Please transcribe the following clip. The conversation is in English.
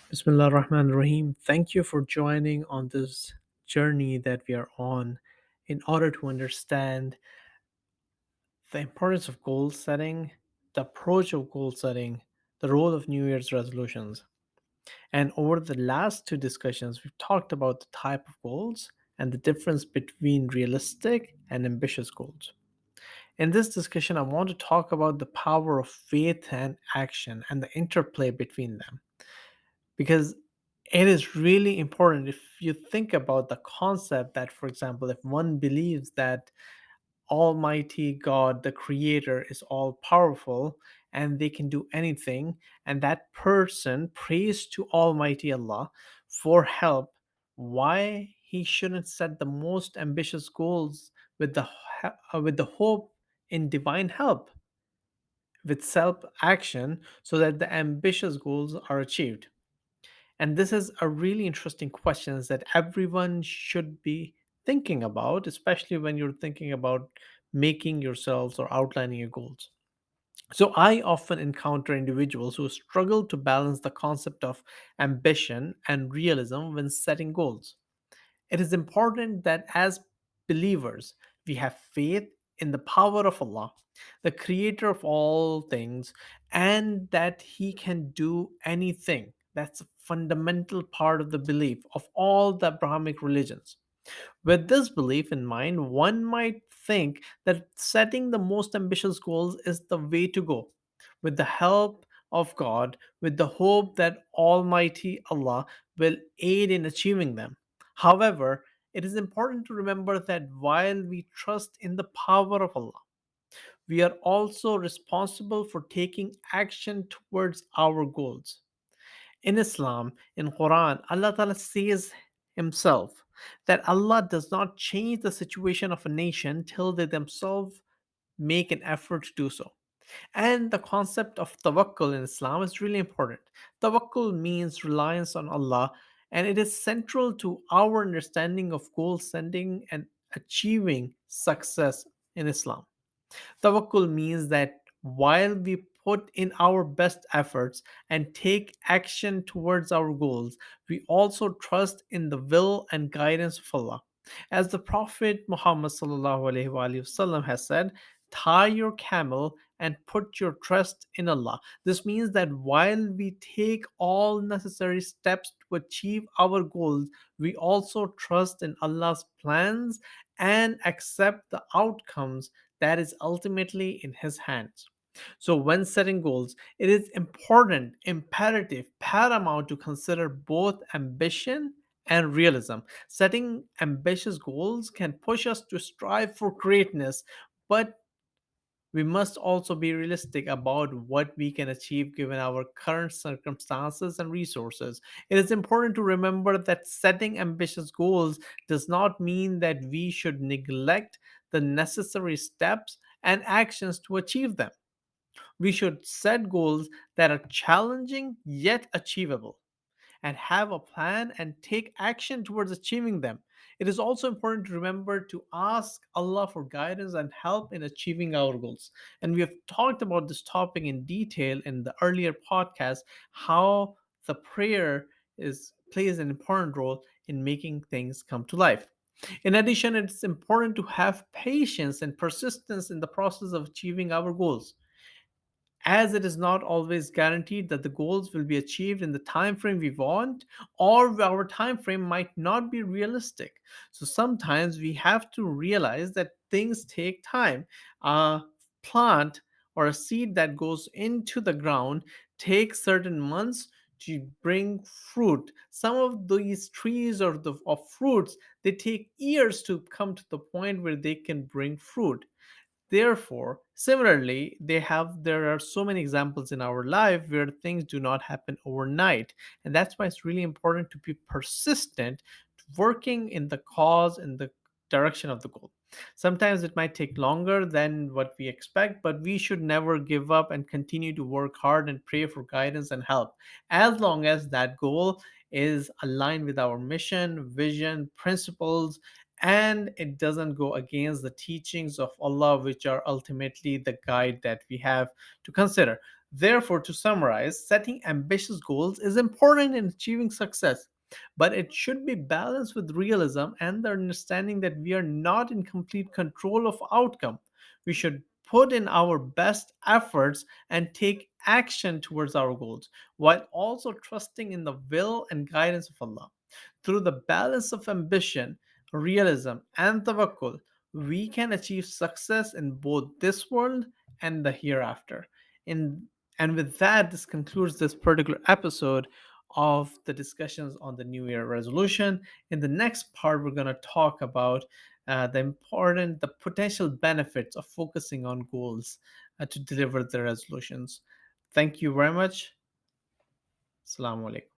Bismillah ar-Rahman ar-Rahim. Thank you for joining on this journey that we are on in order to understand the importance of goal setting, the approach of goal setting, the role of New Year's resolutions. And over the last two discussions, we've talked about the type of goals and the difference between realistic and ambitious goals. In this discussion, I want to talk about the power of faith and action and the interplay between them because it is really important if you think about the concept that, for example, if one believes that Almighty God, the Creator, is all powerful and they can do anything, and that person prays to Almighty Allah for help, why he shouldn't set the most ambitious goals with the hope in divine help, with self action, so that the ambitious goals are achieved. And this is a really interesting question that everyone should be thinking about, especially when you're thinking about making yourselves or outlining your goals. So, I often encounter individuals who struggle to balance the concept of ambition and realism when setting goals. It is important that as believers, we have faith in the power of Allah, the creator of all things, and that He can do anything. That's a fundamental part of the belief of all the Abrahamic religions. With this belief in mind, one might think that setting the most ambitious goals is the way to go. With the help of God, with the hope that Almighty Allah will aid in achieving them. However, it is important to remember that while we trust in the power of Allah, we are also responsible for taking action towards our goals. In Islam, in Quran, Allah Ta'ala says Himself that Allah does not change the situation of a nation till they themselves make an effort to do so. And the concept of tawakkul in Islam is really important. Tawakkul means reliance on Allah, and it is central to our understanding of goal setting and achieving success in Islam. Tawakkul means that while we put in our best efforts and take action towards our goals, we also trust in the will and guidance of Allah. As the Prophet Muhammad ﷺ has said, tie your camel and put your trust in Allah. This means that while we take all necessary steps to achieve our goals, we also trust in Allah's plans and accept the outcomes that is ultimately in His hands. So, when setting goals, it is important, imperative, paramount to consider both ambition and realism. Setting ambitious goals can push us to strive for greatness, but we must also be realistic about what we can achieve given our current circumstances and resources. It is important to remember that setting ambitious goals does not mean that we should neglect the necessary steps and actions to achieve them. We should set goals that are challenging yet achievable and have a plan and take action towards achieving them. It is also important to remember to ask Allah for guidance and help in achieving our goals. And we have talked about this topic in detail in the earlier podcast, how the prayer is plays an important role in making things come to life. In addition, it's important to have patience and persistence in the process of achieving our goals, as it is not always guaranteed that the goals will be achieved in the time frame we want, or our time frame might not be realistic. So sometimes we have to realize that things take time. A plant or a seed that goes into the ground takes certain months to bring fruit. Some of these trees or of fruits, they take years to come to the point where they can bring fruit. Therefore, similarly, there are so many examples in our life where things do not happen overnight. And that's why it's really important to be persistent, working in the cause in the direction of the goal. Sometimes it might take longer than what we expect, but we should never give up and continue to work hard and pray for guidance and help, as long as that goal is aligned with our mission, vision, principles, and it doesn't go against the teachings of Allah, which are ultimately the guide that we have to consider. Therefore, to summarize, setting ambitious goals is important in achieving success, but it should be balanced with realism and the understanding that we are not in complete control of outcome. We should put in our best efforts and take action towards our goals while also trusting in the will and guidance of Allah. Through the balance of ambition, realism, and tawakkul, we can achieve success in both this world and the hereafter. In, and with that, this concludes this particular episode of the discussions on the New Year resolution. In the next part, we're going to talk about the potential benefits of focusing on goals to deliver the resolutions. Thank you very much. Assalamu alaikum.